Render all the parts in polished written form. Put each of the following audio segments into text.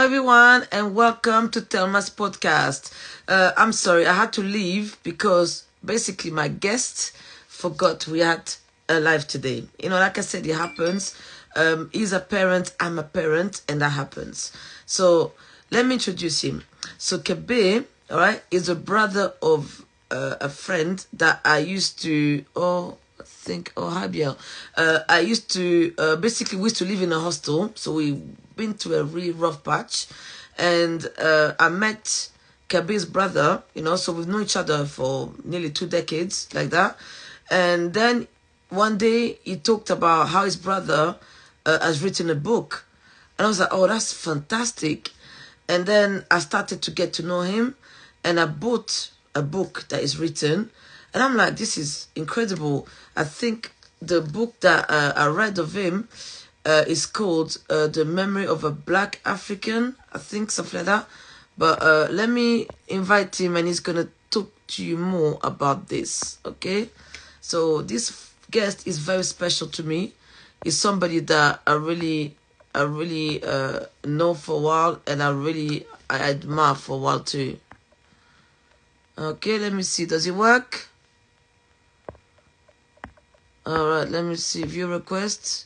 everyone, and welcome to Telma's podcast. I'm sorry, I had to leave because basically my guest forgot we had a live today. Like I said, it happens. He's a parent, I'm a parent, and that happens. So let me introduce him. So Kabir, all right, is a brother of a friend that I used to. Hi Biel. I used to basically we used to live in a hostel, so we been to a really rough patch, and I met Kabir's brother. So we've known each other for nearly 2 decades, like that. And then one day he talked about how his brother has written a book, and I was like, oh, that's fantastic. And then I started to get to know him, and I bought a book that is written. And I'm like, this is incredible. I think the book that I read of him is called The Memory of a Black African. I think something like that. But let me invite him and he's going to talk to you more about this. Okay? So this guest is very special to me. He's somebody that I really know for a while, and I admire for a while too. Okay, let me see. Does it work? All right, let me see. View requests.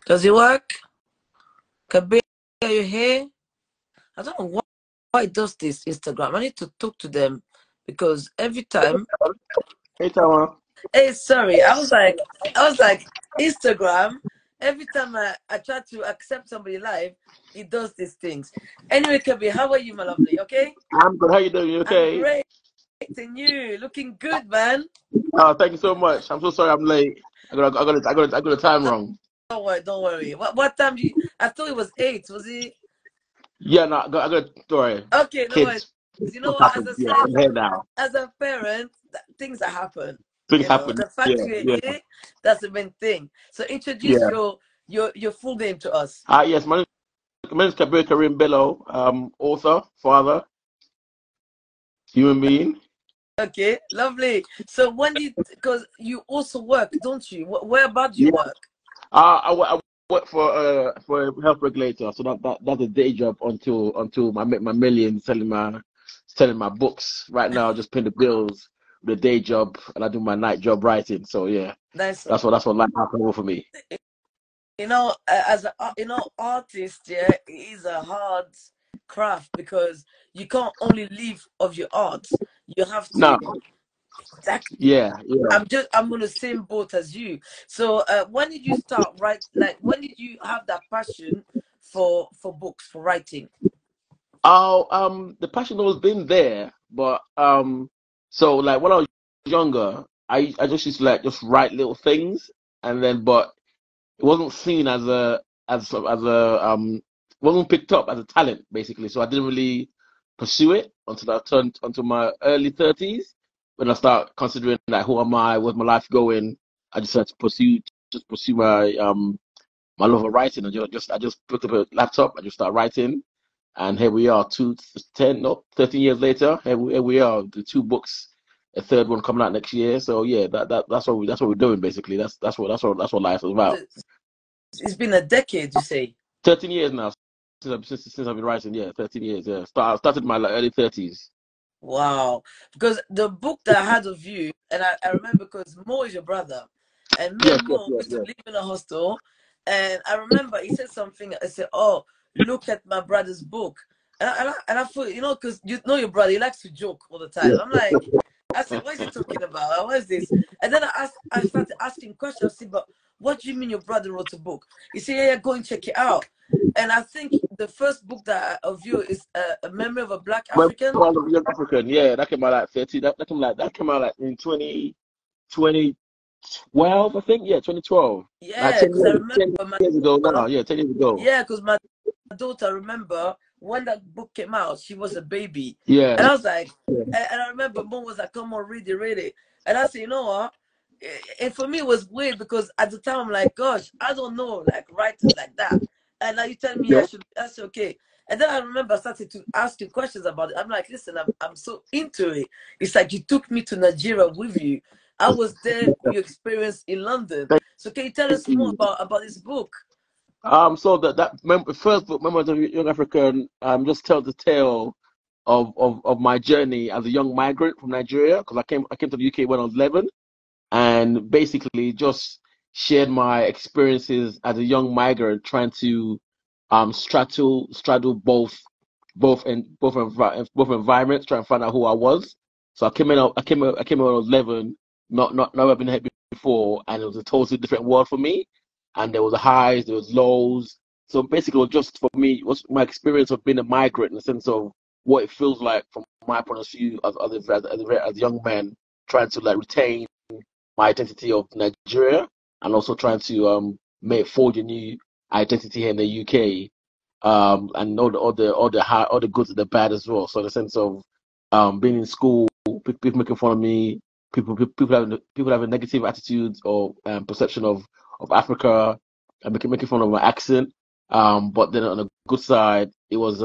Does it work? Kabir, are you here? I don't know why it does this, Instagram. I need to talk to them because every time. Hey, Tama. Hey, sorry. I was like, Instagram. Every time I try to accept somebody live, it does these things. Anyway, Kabir, how are you, my lovely? Okay? I'm good. How you doing? You okay? I'm great. And you looking good, man. Oh, thank you so much. I'm so sorry I'm late. I got the time wrong. Don't worry. What time do you? I thought it was 8. Was it? Yeah, no, I got sorry. Okay, no worries. Kids. You know what? As Happened? I Yeah, said, I'm here now. as a parent, things that happen. Things happen. The fact Yeah, you're yeah, here, that's the main thing. So introduce yeah. your full name to us. Yes, my name is Kabir Karim Bello. Author, father, human being. Okay, lovely. So because you also work, don't you? Where about you Yeah. work? I work for a health regulator, so that's a day job until I make my millions selling my books. Right now, I just pay the bills with a day job, and I do my night job writing. So yeah, Nice. that's what life happened for me. As a artist, yeah, it is a hard craft because you can't only live of your art. You have to. No, yeah, yeah. I'm on the same boat as you. So when did you start when did you have that passion for books, for writing? Oh, the passion always been there, but so like when I was younger, I just used to like just write little things, and then but it wasn't seen as a wasn't picked up as a talent basically. So I didn't really pursue it until I turned onto my early 30s when I start considering like who am I, where's my life going. I just had to pursue my love of writing. I just picked up a laptop. I just started writing, and here we are, 13 years later. Here we are, the 2 books, a third one coming out next year. So yeah, that's what we're doing basically. That's what life is about. It's been a decade, you say? 13 years now since I've been writing. Yeah, 13 years. Yeah, I started my early 30s. Wow. Because the book that I had of you, and I remember because Mo is your brother, and me Yes, and yes, Mo yes, used to yes. live in a hostel, and I remember he said something. I said, "Oh, look at my brother's book," and I thought, because you know your brother, he likes to joke all the time. I'm like, I said, "What is he talking about? What is this?" And then I started asking questions. I said, "But what do you mean your brother wrote a book?" He said, "Yeah, go and check it out." And I think the first book of you is A Memory of a Black When African. I was a young African, yeah, that came out like 30. That came out like in 2012, I think. Yeah, 2012. Like Yeah, 10 because I years, remember 10 my years ago now. daughter. Yeah, 10 years ago. Yeah, because my daughter, remember when that book came out, she was a baby, Yeah. and I was like, Yeah. and I remember mom was like, "Come on, read it," and I said, "You know what?" And for me, it was weird because at the time I'm like, "Gosh, I don't know, like writing like that," and now you tell me I Yeah. should. That's okay. And then I remember I started to ask you questions about it. I'm like, listen, I'm so into it. It's like you took me to Nigeria with you. I was there for your experience in London. Thank So can you tell us more you. about this book? So first book, Memoirs of a Young African, just tells the tale of my journey as a young migrant from Nigeria, because I came to the UK when I was 11, and basically just shared my experiences as a young migrant trying to straddle both environments, trying to find out who I was. So I came in when I was 11, not never been here before, and it was a totally different world for me. And there was the highs, there was lows. So basically, it was just for me, it was my experience of being a migrant in the sense of what it feels like from my point of view as a young man trying to like retain my identity of Nigeria, and also trying to forge a new identity here in the UK, and all the goods and the bad as well. So in the sense of being in school, people making fun of me, people having negative attitudes or perception of Africa, and making fun of my accent. But then on the good side, it was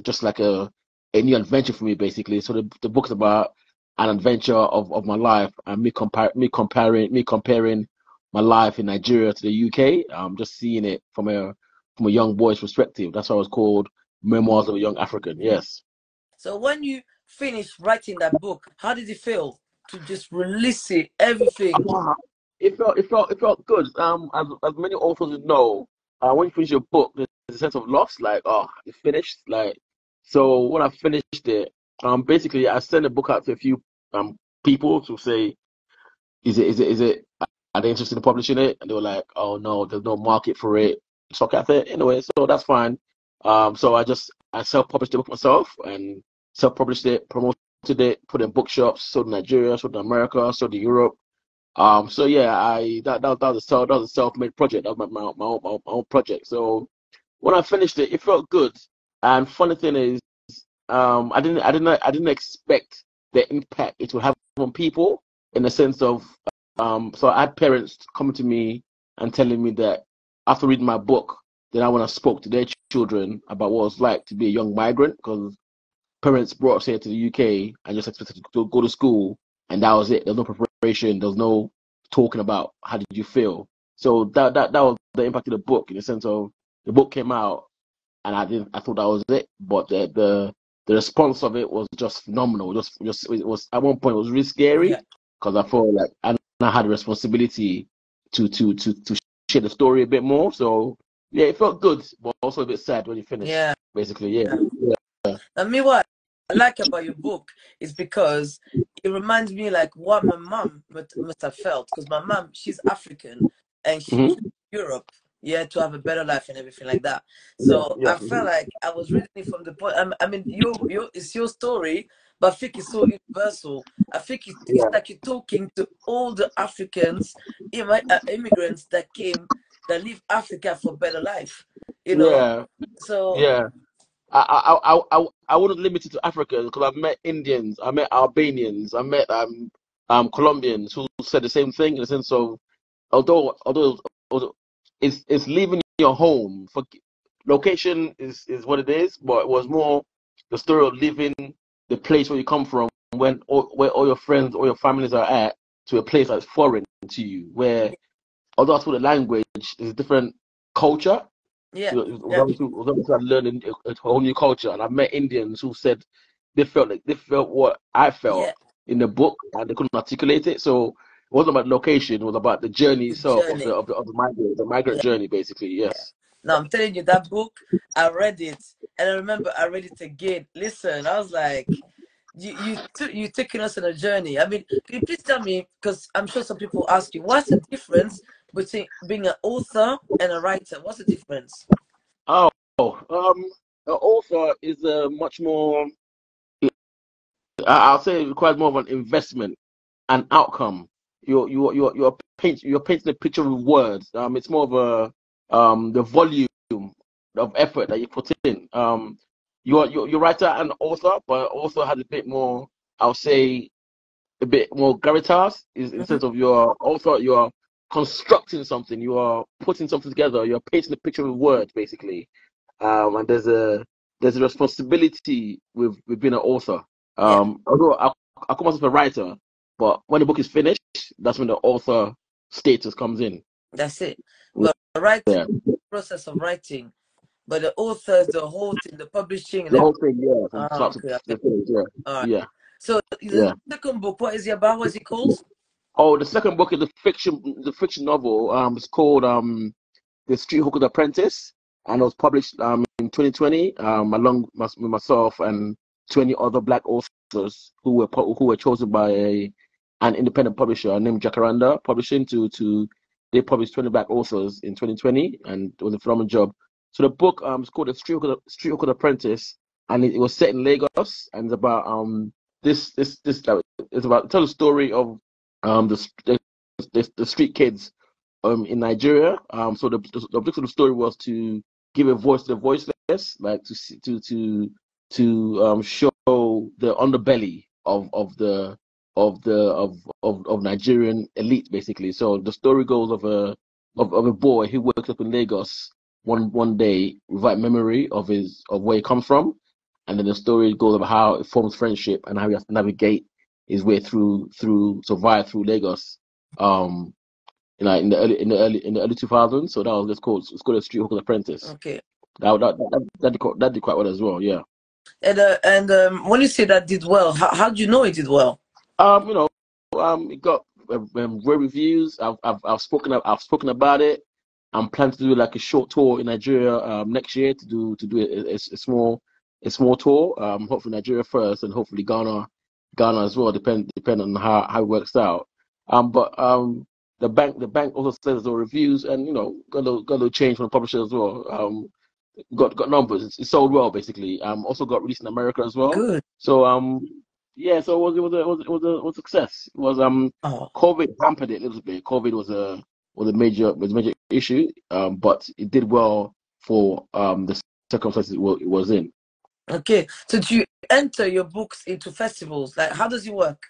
just like a new adventure for me basically. So the book's about an adventure of my life, and me comparing my life in Nigeria to the UK. Just seeing it from a young boy's perspective. That's why it was called Memoirs of a Young African. Yes. So when you finished writing that book, how did it feel to just release it, everything? Wow. It felt good. As many authors would know, when you finish your book, there's a sense of loss, like, oh, it's finished. Like, so when I finished it, basically I sent the book out to a few people to say, is it are they interested in publishing it? And they were like, oh no, there's no market for it. So I said, anyway, so that's fine. So I self-published the book myself and self-published it, promoted it, put it in bookshops, sold in Nigeria, sold in America, sold in Europe. So yeah, that was a self-made project. That was my own project. So when I finished it, it felt good. And funny thing is, I didn't expect the impact it would have on people in the sense of, so I had parents coming to me and telling me that after reading my book, then I when I spoke to their children about what it was like to be a young migrant, because parents brought us here to the UK and just expected to go to school, and that was it. There was no preparation. There was no talking about how did you feel. So that was the impact of the book in the sense of the book came out, and I thought that was it, but the response of it was just phenomenal. Just it was at one point it was really Yeah, scary because I felt like I had a responsibility to share the story a bit more. So yeah, it felt good, but also a bit sad when you finish. yeah, Basically, yeah. yeah. Yeah. And me, what I like about your book is because it reminds me like what my mom must have felt. Because my mom, she's African and she came Hmm. to Europe, yeah, to have a better life and everything like that. Yeah. So Yeah. I felt like I was reading it from the point. I mean, it's your story, but I think it's so universal. I think it's Yeah. like you're talking to all the Africans, immigrants that came, that leave Africa for better life, you know. Yeah. So Yeah. I wouldn't limit it to Africans because I've met Indians, I met Albanians, I met Colombians who said the same thing in the sense of although it's leaving your home for location is what it is, but it was more the story of leaving the place where you come from where all your friends or your families are at to a place that's foreign to you, where although I speak the language, it's a different culture. yeah, yeah, It was obviously learning a whole new culture, and I've met Indians who said they felt what I felt yeah. in the book, and they couldn't articulate it. So it wasn't about location; it was about the journey The itself of journey. the migrant Yeah, journey, basically. yeah. Yes. Now I'm telling you that book, I read it and I remember I read it again. Listen, I was like, you taking us on a journey. I mean, can you please tell me, because I'm sure some people ask you, what's the difference between being an author and a writer? What's the difference? Oh, the author is a much more. I'll say it requires more of an investment and outcome. You're painting a picture with words. It's more of the volume of effort that you put in. You're writer and author, but author has a bit more. I'll say a bit more gravitas. Is in the Hmm. sense of your author, you are constructing something. You are putting something together. You're painting a picture with words, basically. And there's a responsibility with being an author. Yeah, Although I call myself a writer, but when the book is finished, that's when the author status comes in. That's it. But writing, Yeah. process of writing, but the authors, the whole thing, the publishing, and The whole everything. thing, yeah, from Ah, start to okay. finish, yeah, All right. yeah, So the yeah. second book, what is it about? What is it called? Oh, the second book is the fiction novel. It's called The Street Hawker's Apprentice, and it was published in 2020 along with myself and 20 other Black authors who were chosen by an independent publisher named Jacaranda Publishing to they published 20 Black authors in 2020, and it was a phenomenal job. So the book is called The Street Hawker's Apprentice, and it was set in Lagos, and it's about this it's about tell the story of the street kids in Nigeria. So the objective of the story was to give a voice to the voiceless, like to show the underbelly of Nigerian elite, basically. So the story goes of a boy who wakes up in Lagos one day without memory of where he comes from, and then the story goes of how it forms friendship and how he has to navigate his way survive through Lagos. In the early 2000s. So that was it's called A Street Hawker's Apprentice. Okay. That did quite well as well. Yeah. And when you say that did well, how do you know it did well? You know, it got great reviews. I've spoken about it. I'm planning to do like a short tour in Nigeria next year to do a small tour. Hopefully Nigeria first, and hopefully Ghana as well. Depend on how it works out. But the bank also says the reviews, and you know, got a little change from the publisher as well. Got numbers. It sold well basically. Also got released in America as well. Good. So yeah, so it was a success. It was Oh, COVID hampered it a little bit. COVID was a major issue. But it did well for the circumstances it was in. okay. So do you enter your books into festivals? Like, how does it work?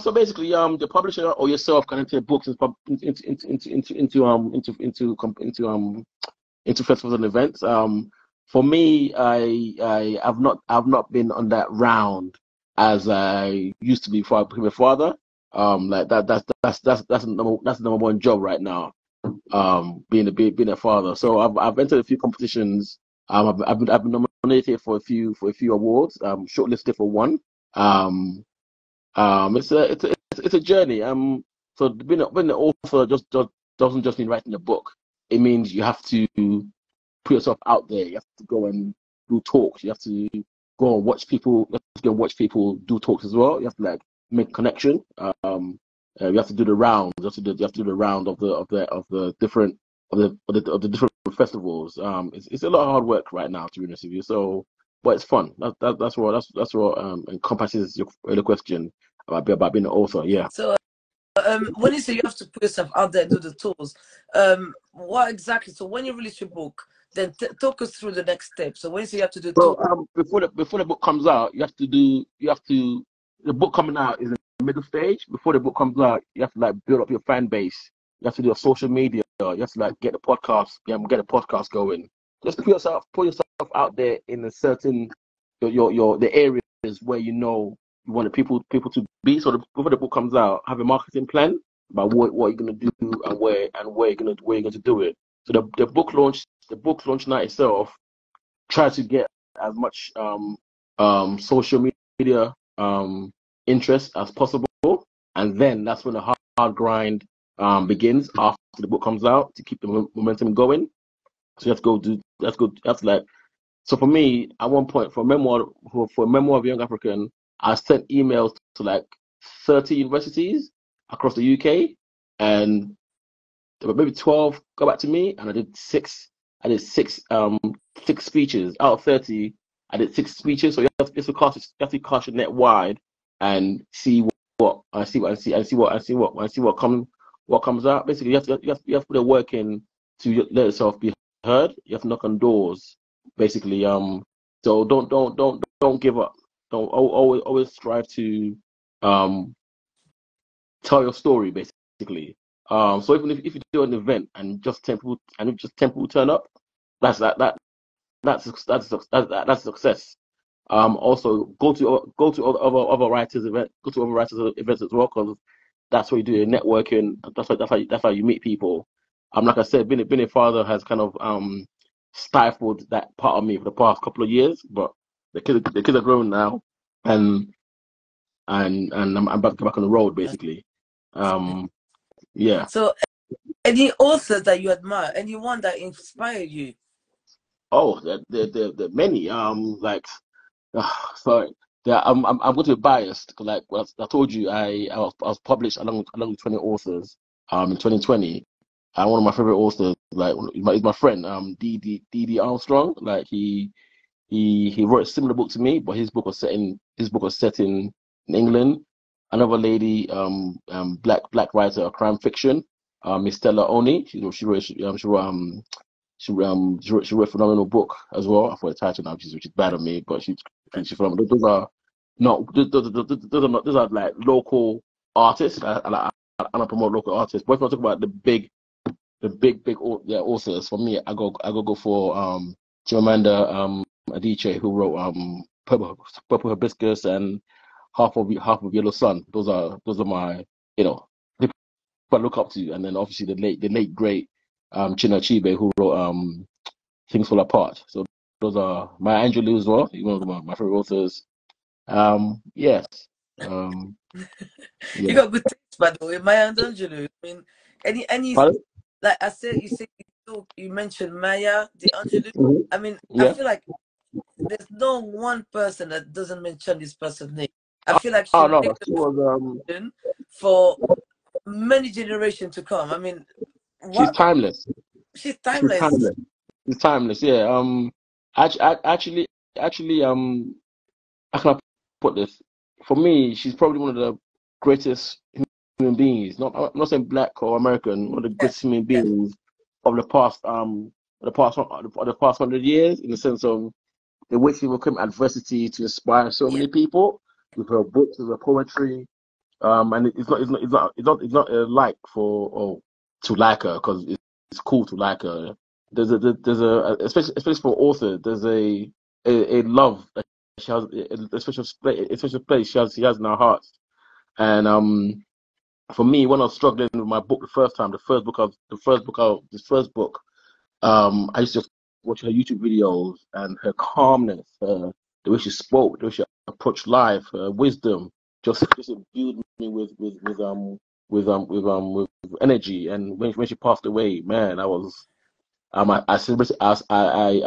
So basically, the publisher or yourself can enter books into festivals and events. For me, I've not been on that round as I used to be before I became a father. Like that's the number one job right now. Being a father. So I've entered a few competitions. I've been nominated for a few awards. Shortlisted for one. Um, it's a journey. So being an author just doesn't just mean writing a book. It means you have to put yourself out there. You have to go and do talks. You have to go and watch people. You have to go and watch people do talks as well. You have to like make connection. You have to do the rounds. You have to do the round of the different of the different festivals. It's a lot of hard work right now, to be honest with you. So, but it's fun. That's what encompasses your earlier question about being an author. Yeah. So when you say you have to put yourself out there and do the tours, what exactly? So when you release your book, then talk us through the next step. So when you say you have to do tours, So before the book comes out, the book coming out is in the middle stage. Before the book comes out, you have to like build up your fan base. You have to do a social media. You have to like get a podcast going. Just put yourself out there in a certain the areas where you know you want the people to be. So before the book comes out, have a marketing plan about what you're gonna do and where you're gonna do it. So the book launch night itself, try to get as much social media interest as possible, and then that's when the hard grind begins after the book comes out to keep the momentum going. So you have to like. So for me, at one point, for a memoir of a young African, I sent emails to like 30 universities across the UK, and maybe 12 got back to me, and I did six speeches out of 30. I did six speeches. So you have to cast your net wide and see what comes out. Basically, you have to put the work in to let yourself be heard. You have to knock on doors, basically. So don't give up. Don't always strive to tell your story, basically. So even if you do an event and just 10 people turn up, that's that's success. Also go to other writers events as well, because that's what you do. Your networking. That's how you meet people. Like I said, being a father has kind of stifled that part of me for the past couple of years. But the kids are grown now, and I'm about to go back on the road basically. Yeah. So, any authors that you admire, anyone that inspired you? Oh, there many. Sorry. Yeah, I'm going to be biased because, like I told you, I was published along with 20 authors in 2020. And one of my favorite authors, like, is my friend D. Armstrong. Like he wrote a similar book to me, but his book was set in England. Another lady, black writer of crime fiction, Miss Stella Oni. She wrote a phenomenal book as well. I forgot the title now, which is bad on me, but she's phenomenal. Those are not those are like local artists. I promote local artists. But if I talk about the big authors, for me, I go for Chimamanda Adichie, who wrote Purple Hibiscus and half of Yellow Sun. Those are my, people I look up to. And then obviously the late great Chinua Achebe, who wrote Things Fall Apart. So those are Maya Angelou as well, one of my favorite authors. Yes. You Yeah. got good taste, by the way. Maya Angelou. I mean, any Pardon? like I said, you mentioned Maya Angelou. Mhm. I mean, I Yeah. feel like there's no one person that doesn't mention this person's name. I feel like Oh she no, makes she was a for many generations to come. I mean, she's what timeless. she's She's timeless. timeless. She's timeless. Yeah. Actually, how can I put this? For me, she's probably one of the greatest human beings. I'm not saying black or American. One of the Yeah, greatest human yeah, beings of the past 100 years, in the sense of the way she overcame adversity to inspire so yeah, many people with her books, with her poetry. And it's not a like for or to like her, because it's cool to like her. There's a especially for author. There's a love that she has, a special place she has in our hearts. And for me, when I was struggling with my book the first time, I used to just watch her YouTube videos, and her calmness, the way she spoke, the way she approached life, her wisdom, just imbued me with energy. And when she passed away, man, I celebrated. I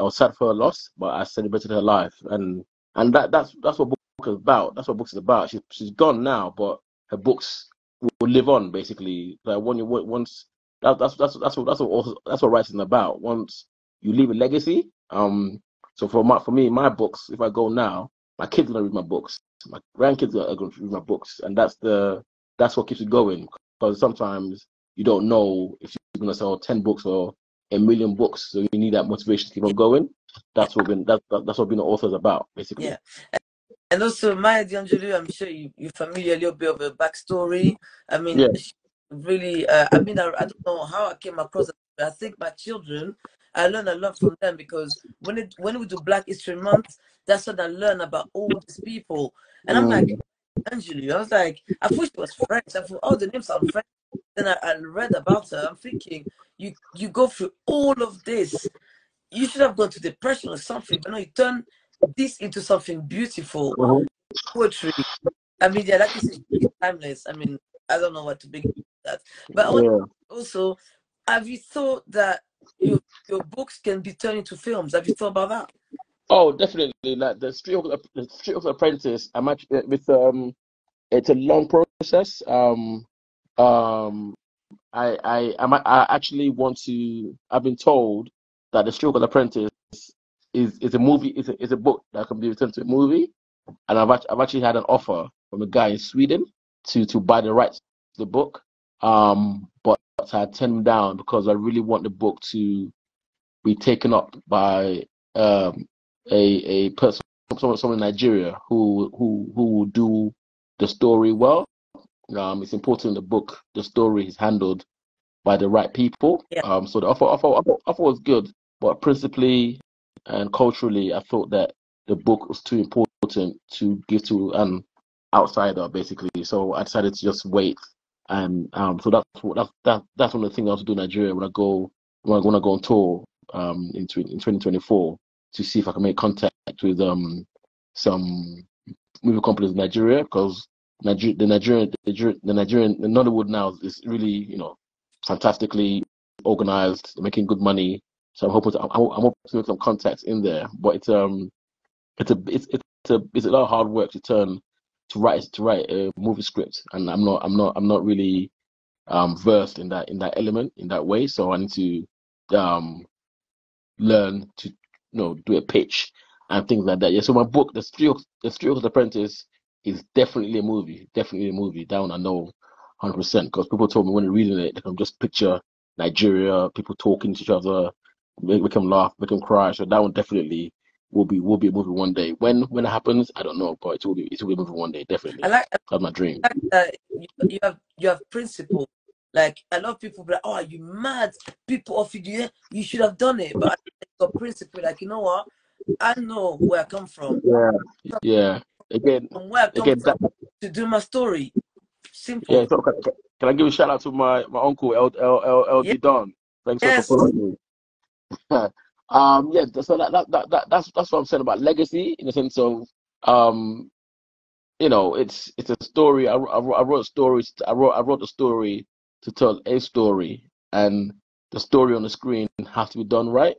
was sad for her loss, but I celebrated her life, and that's what book is about. That's what books is about. She's gone now, but her books will live on, basically. Like when you once that's what writing is about. Once you leave a legacy. So for me, my books, if I go now, my kids are gonna read my books. My grandkids are going to read my books, and that's what keeps it going. Because sometimes you don't know if you're gonna sell 10 books or a million books, so you need that motivation to keep yeah, on going. That's what being an author is about, basically. yeah. And also, Maya Angelou, I'm sure you're familiar a little bit of her backstory. I mean, Yeah. she really, I mean, I don't know how I came across it, but I think my children, I learn a lot from them because when we do Black History Month, that's what I learn about all these people. And I'm like, Mm. Angelou, I was like, I thought she was French. I thought, oh, the names sound French. Then I read about her. I'm thinking, you go through all of this. You should have gone to depression or something, but no, you turn this into something beautiful. Mhm. Poetry. I mean, yeah, like you said, it's timeless. I mean, I don't know what to begin with that. But I want Yeah. also, have you thought that your books can be turned into films? Have you thought about that? Oh, definitely. Like the Street of the Apprentice. I'm actually it's a long process. Um, I actually want to. I've been told that the Street of the Apprentice is a movie. Is a book that can be turned to a movie. And I've actually had an offer from a guy in Sweden to buy the rights to the book. But I turned him down because I really want the book to be taken up by a person, someone in Nigeria who will do the story well. It's important in the book the story is handled by the right people. Yeah, So the offer was good, but principally and culturally, I thought that the book was too important to give to an outsider, basically. So I decided to just wait And so that's one of the things I also do in Nigeria when I go on tour in 2024 to see if I can make contact with some movie companies in Nigeria, because the Nollywood now is really, fantastically organized, making good money. So I'm hoping to make some contacts in there. But it's a lot of hard work to write a movie script, and I'm not really versed in that element in that way. So I need to learn to do a pitch and things like that. Yeah. So my book, the Street Apprentice, is definitely a movie. Definitely a movie. That one I know 100%, because people told me when they're reading it, they can just picture Nigeria, people talking to each other, make them laugh, make them cry. So that one definitely will be a movie one day. When it happens, I don't know, but it will be a movie one day, I definitely. like That's my dream. that you have principle. Like a lot of people be like, "Oh, are you mad?" People offer you should have done it, but I think it's a principle. Like, you know what? I know where I come from. Yeah, yeah. Again, From where I come again, from to do my story. yeah. Simple. So can I give a shout out to my uncle Yeah. LD Don? Thanks for Yes. following me. Yeah. So that's what I'm saying about legacy, in the sense of um it's a story. I wrote stories. I wrote a story to tell a story, and the story on the screen has to be done right.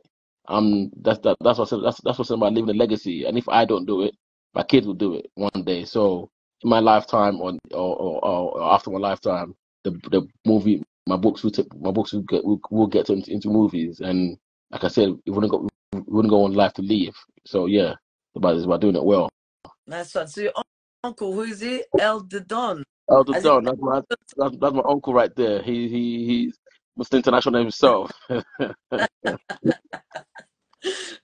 That's what I said. That's what I said about leaving a legacy. And if I don't do it, my kids will do it one day. So in my lifetime, or after my lifetime, the movie, my books will get into movies. And like I said, we wouldn't go on life to leave. So yeah, it's about doing it well. Nice one. So your uncle, who is he? El the Don. Elder As in, Don, that's my uncle right there. He's Mr. International himself.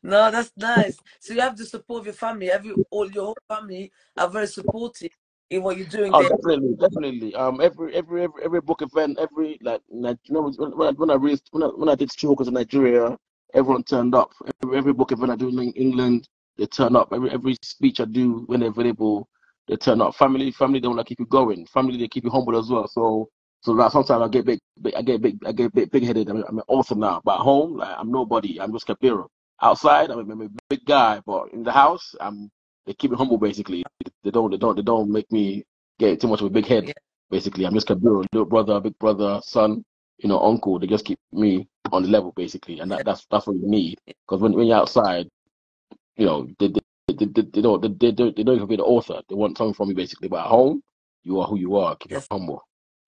no, that's nice. So you have the support of your family. All your whole family are very supportive in what you're doing Oh, there. definitely, definitely. Every book event, when I did Chukos in Nigeria, everyone turned up. Every book event I do in England, they turn up. Every speech I do when they're available, they turn up. Family, they want to keep you going. Family, they keep you humble as well. So like sometimes I get big headed. I'm awesome now, but at home, like, I'm nobody. I'm just Kabir. Outside, I'm a big guy, but in the house, they keep me humble basically. They don't make me get too much of a big head. Yeah, Basically, I'm just Kabir, little brother, big brother, son, uncle. They just keep me on the level basically, and yeah, that's what you need. Because when you're outside, they don't even be the author. They want something from you basically. But at home, you are who you are. Keep it yes. humble.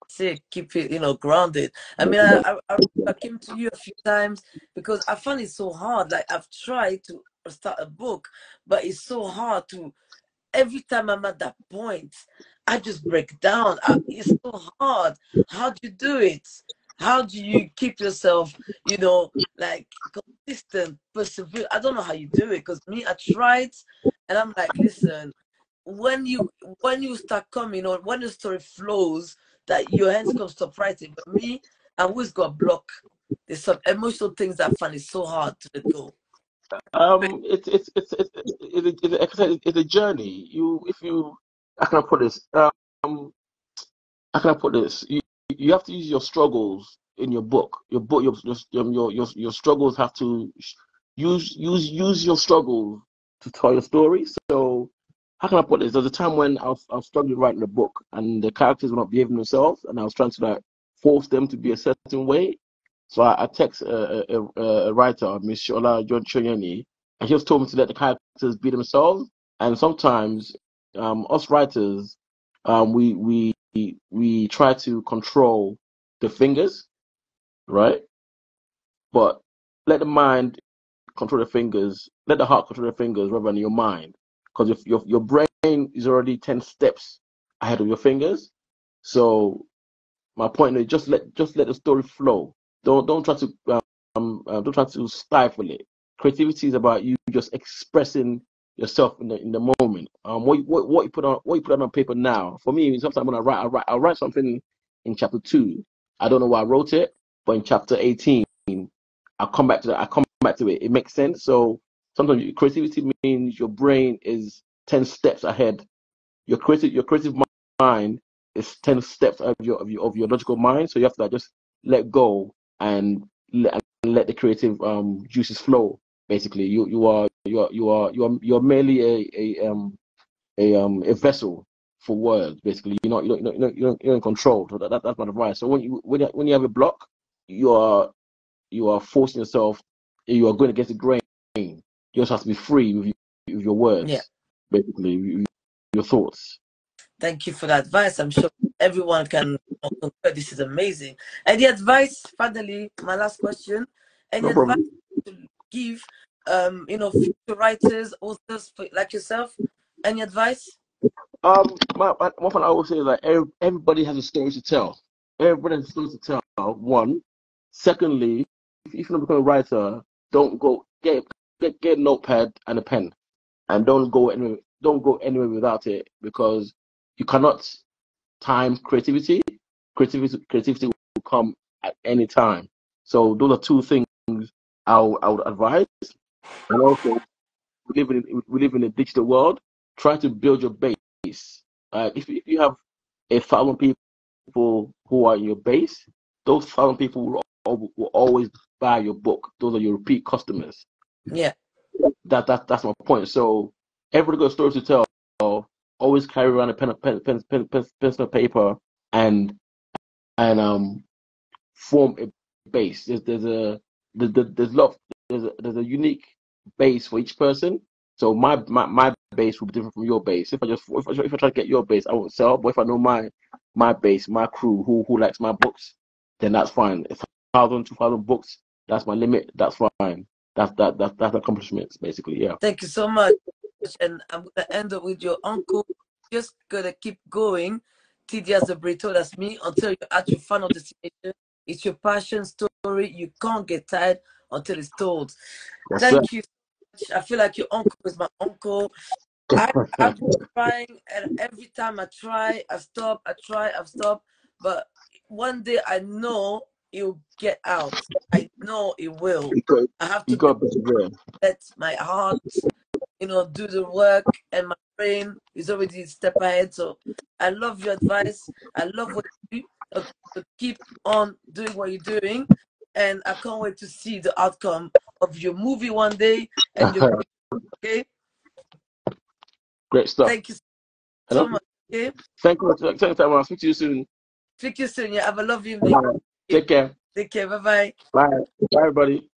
Say keep it, grounded. I mean, I came to you a few times because I find it so hard. Like I've tried to start a book, but it's so hard to. Every time I'm at that point, I just break down. It's so hard. How do you do it? How do you keep yourself, like consistent, persevere? I don't know how you do it because me, I tried, and I'm like, listen, when you start coming or when the story flows, that your hands can stop writing. But me, I always got block. There's some emotional things that I find it so hard to let go. It's a journey. If you, how can I put this? How can I put this? You have to use your struggles in your book. Your struggles have to use your struggles to tell your story. So how can I put this? There's a time when I was struggling writing the book, and the characters were not behaving themselves, and I was trying to like force them to be a certain way. So I text a writer, Miss Shola John Choyeni, and she just told me to let the characters be themselves. And sometimes, us writers, we try to control the fingers, right? But let the mind control the fingers. Let the heart control the fingers rather than your mind, because if your brain is already 10 steps ahead of your fingers. So my point is just let the story flow. Don't try to stifle it. Creativity is about you just expressing yourself in the moment. What you put on paper now. For me, sometimes when I write something in chapter 2. I don't know why I wrote it, but in chapter 18, I come back to that. I come back to it. It makes sense. So sometimes creativity means your brain is 10 steps ahead. Your creative mind it's 10 steps of your logical mind. So you have to like just let go and let the creative juices flow. Basically, you're merely a vessel for words. Basically, you're in control. So that's my advice. So when you have a block, you are forcing yourself. You are going against the grain. You just have to be free with your words. Yeah. Basically, with your thoughts. Thank you for the advice. I'm sure everyone can concur. This is amazing. Any advice, finally, my last question. Any No advice problem. to give, future writers, authors like yourself? Any advice? One thing I always say is like everybody has a story to tell. Everybody has a story to tell. One. Secondly, if you want to become a writer, don't go get a notepad and a pen, and don't go anywhere. Don't go anywhere without it, because you cannot time creativity. Creativity will come at any time. So those are two things I would advise. And also, we live in a digital world. Try to build your base. If you have 1,000 people who are in your base, those 1,000 people will always buy your book. Those are your repeat customers. Yeah. That's my point. So everybody got stories to tell. Always carry around a pencil and paper, and form a base. There's a unique base for each person. So my base will be different from your base. If I try to get your base, I won't sell. But if I know my base, my crew, who likes my books, then that's fine. If 1,000, 2,000 books, that's my limit. That's fine. That's accomplishments, basically. Yeah. Thank you so much. And I'm gonna end up with your uncle. Just gonna keep going. TDS the Brito, that's me, until you're at your final destination. It's your passion story. You can't get tired until it's told. Yes, sir. Thank you so much. I feel like your uncle is my uncle. I've been trying, and every time I try, I stop. I try, I've stopped. But one day I know it'll get out. I know it will. I have You to got better. let my heart, do the work, and my brain is already a step ahead. So I love your advice. I love what you do. So keep on doing what you're doing, and I can't wait to see the outcome of your movie one day and your okay. Great stuff. Thank you so much. Okay. Thank you. I'll speak to you soon. Speak to you soon. Yeah. Have a lovely evening. Bye. Take care. Take care. Bye bye. Bye. Bye, everybody.